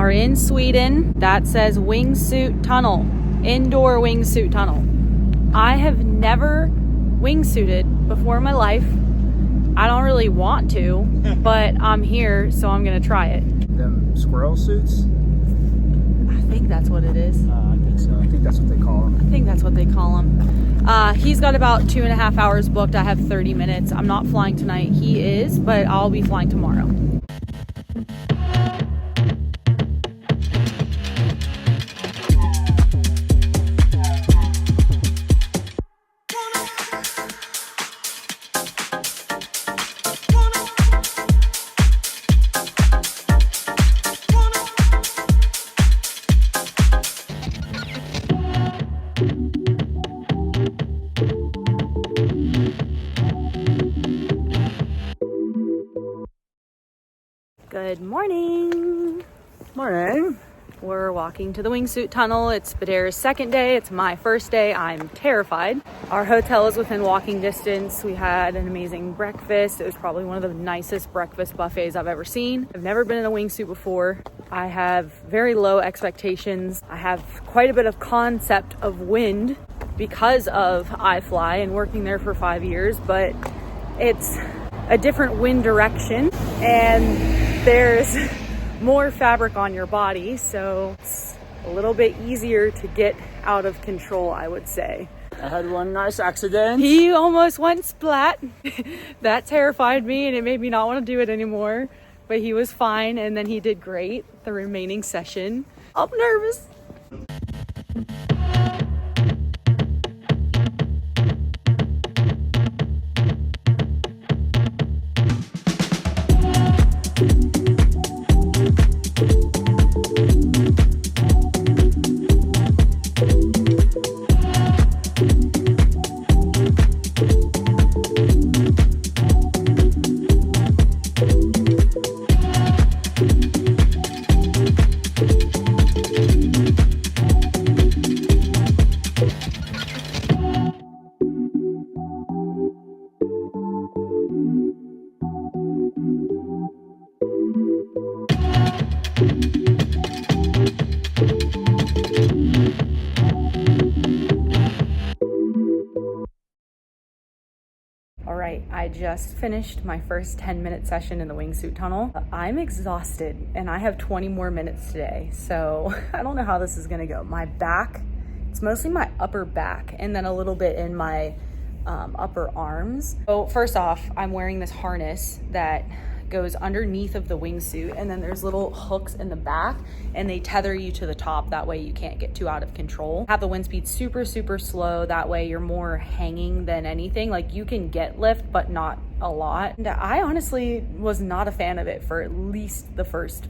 are in Sweden. That says wingsuit tunnel, indoor wingsuit tunnel. I have never wingsuited before in my life. I don't really want to, but I'm here, so I'm gonna try it. Them squirrel suits? I think that's what it is. I think so. I think that's what they call them. I think that's what they call them. He's got about 2.5 hours booked. I have 30 minutes. I'm not flying tonight. He is, but I'll be flying tomorrow. Good morning. Morning. We're walking to the wingsuit tunnel. It's Badera's second day. It's my first day. I'm terrified. Our hotel is within walking distance. We had an amazing breakfast. It was probably one of the nicest breakfast buffets I've ever seen. I've never been in a wingsuit before. I have very low expectations. I have quite a bit of concept of wind because of iFly and working there for 5 years, but it's a different wind direction and there's more fabric on your body, so it's a little bit easier to get out of control, I would say. I had one nice accident. He almost went splat. That terrified me and it made me not want to do it anymore, but he was fine and then he did great the remaining session. I'm nervous. All right, I just finished my first 10-minute session in the wingsuit tunnel. I'm exhausted and I have 20 more minutes today, so I don't know how this is gonna go. My back, it's mostly my upper back and then a little bit in my upper arms. So first off, I'm wearing this harness that goes underneath of the wingsuit and then there's little hooks in the back and they tether you to the top. That way you can't get too out of control. Have the wind speed super slow. That way you're more hanging than anything. Like you can get lift, but not a lot. And I honestly was not a fan of it for at least the first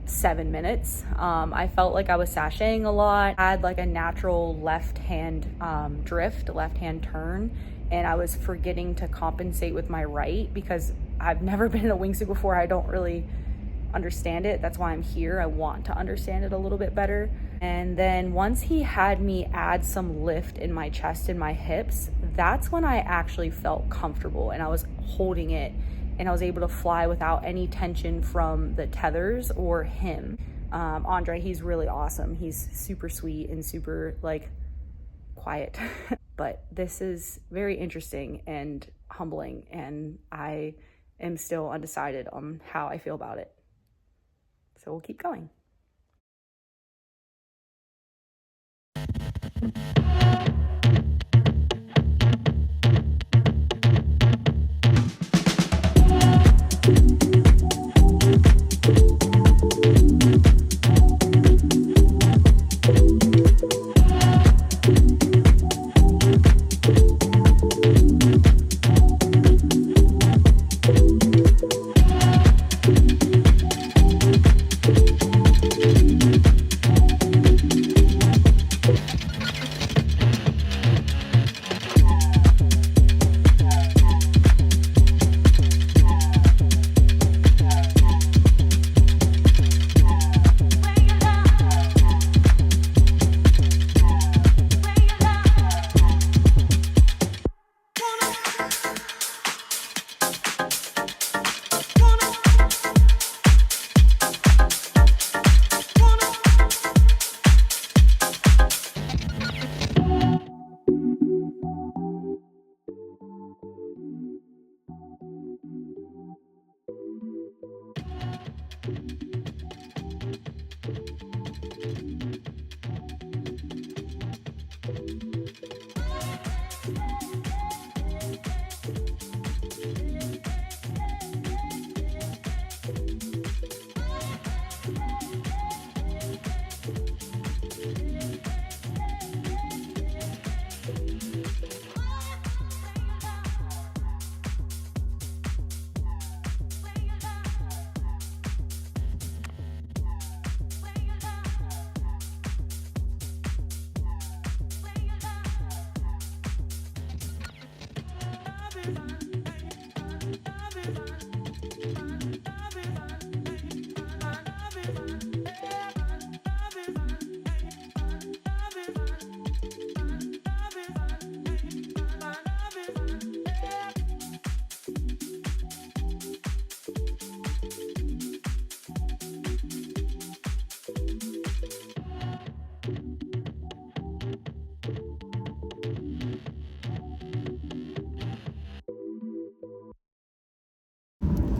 7 minutes. I felt like I was sashaying a lot. I had like a natural left hand drift, left hand turn, and I was forgetting to compensate with my right because I've never been in a wingsuit before. I don't really understand it. That's why I'm here. I want to understand it a little bit better. And then once he had me add some lift in my chest and my hips, that's when I actually felt comfortable and I was holding it and I was able to fly without any tension from the tethers or him. Andre, he's really awesome. He's super sweet and super like quiet. But this is very interesting and humbling and I am still undecided on how I feel about it. So we'll keep going.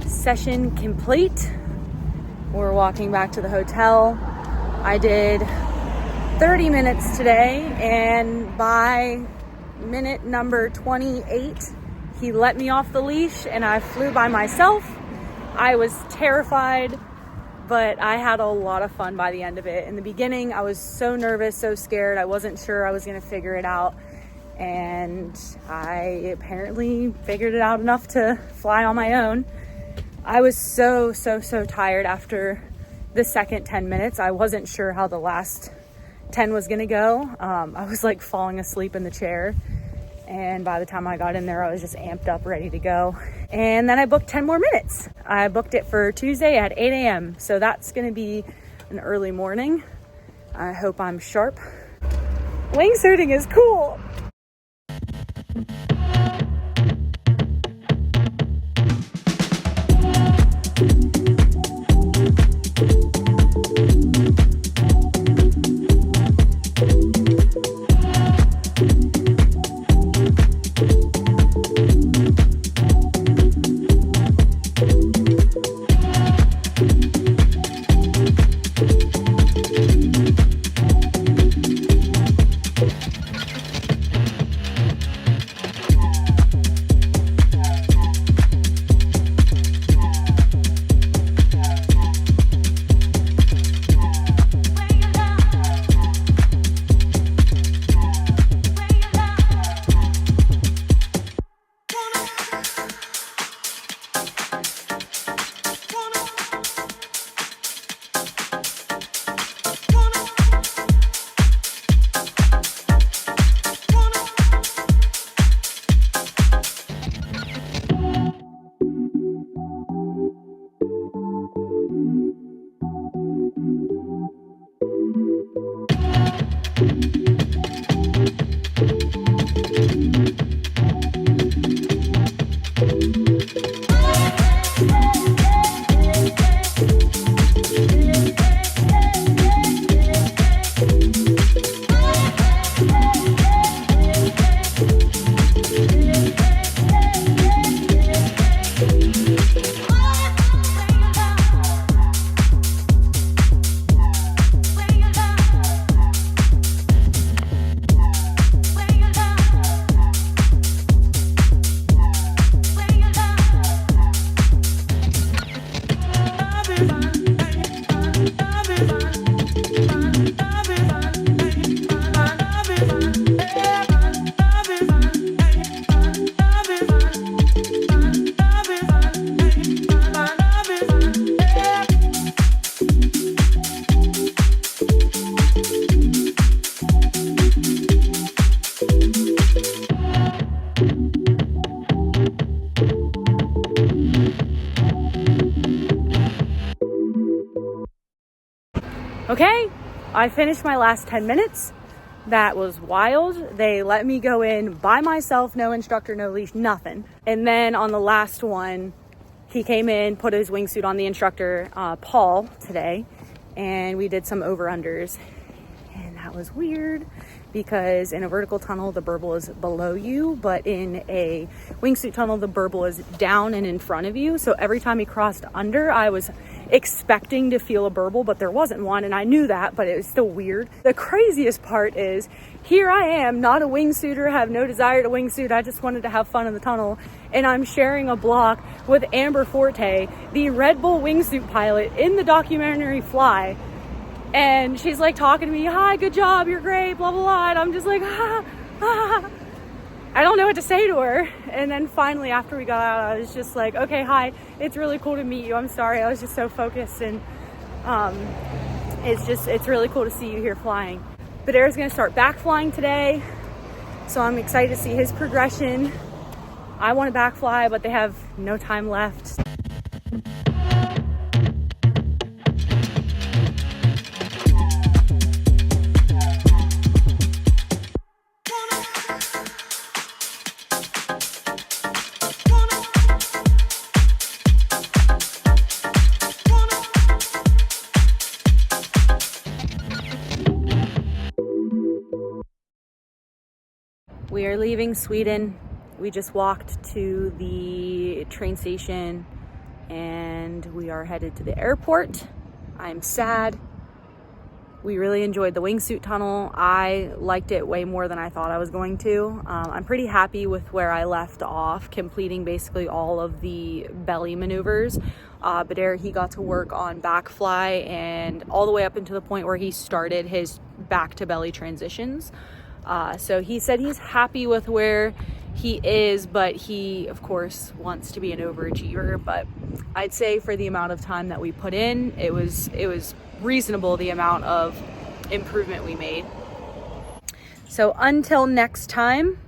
Session complete. We're walking back to the hotel. I did 30 minutes today, and by minute number 28, he let me off the leash and I flew by myself. I was terrified, but I had a lot of fun by the end of it. In the beginning, I was so nervous, so scared. I wasn't sure I was gonna figure it out. And I apparently figured it out enough to fly on my own. I was so tired after the second 10 minutes. I wasn't sure how the last 10 was gonna go. I was like falling asleep in the chair. And by the time I got in there, I was just amped up, ready to go. And then I booked 10 more minutes. I booked it for Tuesday at 8 a.m. So that's gonna be an early morning. I hope I'm sharp. Wingsuiting is cool. Okay, I finished my last 10 minutes. That was wild. They let me go in by myself, no instructor, no leash, nothing. And then on the last one, he came in, put his wingsuit on the instructor, Paul, today, and we did some over-unders. And that was weird because in a vertical tunnel, the burble is below you, but in a wingsuit tunnel, the burble is down and in front of you. So every time he crossed under, I was expecting to feel a burble, but there wasn't one, and I knew that, but it was still weird. The craziest part is, here I am, not a wingsuiter, have no desire to wingsuit, I just wanted to have fun in the tunnel, and I'm sharing a block with Amber Forte, the Red Bull wingsuit pilot in the documentary Fly, and she's like talking to me, hi, good job, you're great, blah, blah, blah, and I'm just like, I don't know what to say to her. And then finally, after we got out, I was just like, okay, hi, it's really cool to meet you. I'm sorry, I was just so focused, and it's really cool to see you here flying. Badaire's gonna start back flying today, so I'm excited to see his progression. I want to back fly, but they have no time left. We are leaving Sweden. We just walked to the train station and we are headed to the airport. I'm sad. We really enjoyed the wingsuit tunnel. I liked it way more than I thought I was going to. I'm pretty happy with where I left off, completing basically all of the belly maneuvers. Badaire, he got to work on back fly and all the way up until the point where he started his back to belly transitions. So he said he's happy with where he is, but he of course wants to be an overachiever. But I'd say for the amount of time that we put in, it was reasonable, the amount of improvement we made. So until next time,